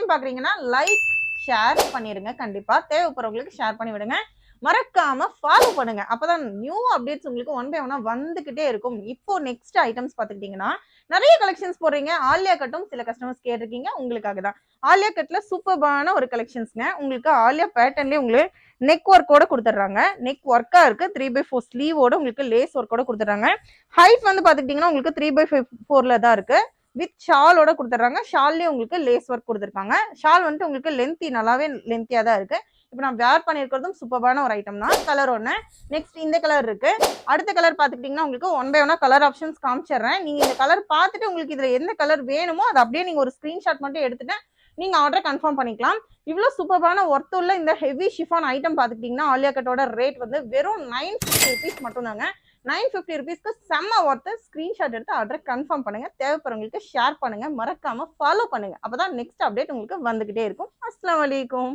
Time பாக்குறீங்கன்னா like share பண்ணிருங்க. கண்டிப்பா தேவைப்படுறவங்களுக்கு ஷேர் பண்ணி விடுங்க. மறக்காம ஃபாலோ பண்ணுங்க. அப்பதான் நியூ அப்டேட்ஸ் உங்களுக்கு ஒன் பை ஒன்னா வந்துகிட்டே இருக்கும். இப்போ நெக்ஸ்ட் ஐட்டம்ஸ் பாத்துக்கிட்டீங்கன்னா நிறைய கலெக்ஷன்ஸ் போடுறீங்க. ஆலியா கட்டும் சில கஸ்டமர்ஸ் கேட்டிருக்கீங்க. உங்களுக்காக தான் ஆலியா கட்ல சூப்பர்பான ஒரு கலெக்ஷன்ஸ்ங்க. உங்களுக்கு ஆலியா பேட்டர்ன்லயே உங்களுக்கு நெக் ஒர்க்கோட கொடுத்துட்றாங்க. நெக் ஒர்க்கா இருக்கு. 3/4 ஸ்லீவோட உங்களுக்கு லேஸ் ஒர்க்கோட கொடுத்துட்றாங்க. ஹைட் வந்து பாத்துக்கிட்டீங்கன்னா உங்களுக்கு 3/4 தான் இருக்கு. வித் ஷாலோட கொடுத்துட்றாங்க. ஷால்லயே உங்களுக்கு லேஸ் ஒர்க் கொடுத்துருக்காங்க. ஷால் வந்துட்டு உங்களுக்கு லென்த்தி நல்லாவே லென்த்தியா தான் இருக்கு. இப்போ நான் வேர் பண்ணியிருக்கிறதும் சூப்பரான ஒரு ஐட்டம் தான். கலர் ஒன்று. நெக்ஸ்ட் இந்த கலர் இருக்கு. அடுத்த கலர் பார்த்துக்கிட்டிங்கன்னா உங்களுக்கு ஒன் பை ஒன்னா கலர் ஆப்ஷன்ஸ் காமிச்சிடுறேன். நீங்கள் இந்த கலர் பார்த்துட்டு உங்களுக்கு இதில் எந்த கலர் வேணுமோ அதை அப்படியே நீங்கள் ஒரு ஸ்க்ரீன்ஷாட் மட்டும் எடுத்துட்டு நீங்கள் ஆர்டரை கன்ஃபார்ம் பண்ணிக்கலாம். இவ்வளோ சூப்பரான ஒர்த் உள்ள இந்த ஹெவி ஷிஃபான் ஐட்டம் பார்த்துக்கிட்டிங்கன்னா ஆலியா கட்டோட ரேட் வந்து வெறும் 950 rupees மட்டும் தாங்க. 950 rupeesக்கு செம்ம ஒர்த்து. ஸ்க்ரீன்ஷாட் எடுத்து ஆர்டரை கன்ஃபார்ம் பண்ணுங்க. தேவைப்படுறவங்களுக்கு ஷேர் பண்ணுங்க. மறக்காம ஃபாலோ பண்ணுங்க. அப்பதான் நெக்ஸ்ட் அப்டேட் உங்களுக்கு வந்துகிட்டே இருக்கும். அஸ்ஸலாமு அலைக்கும்.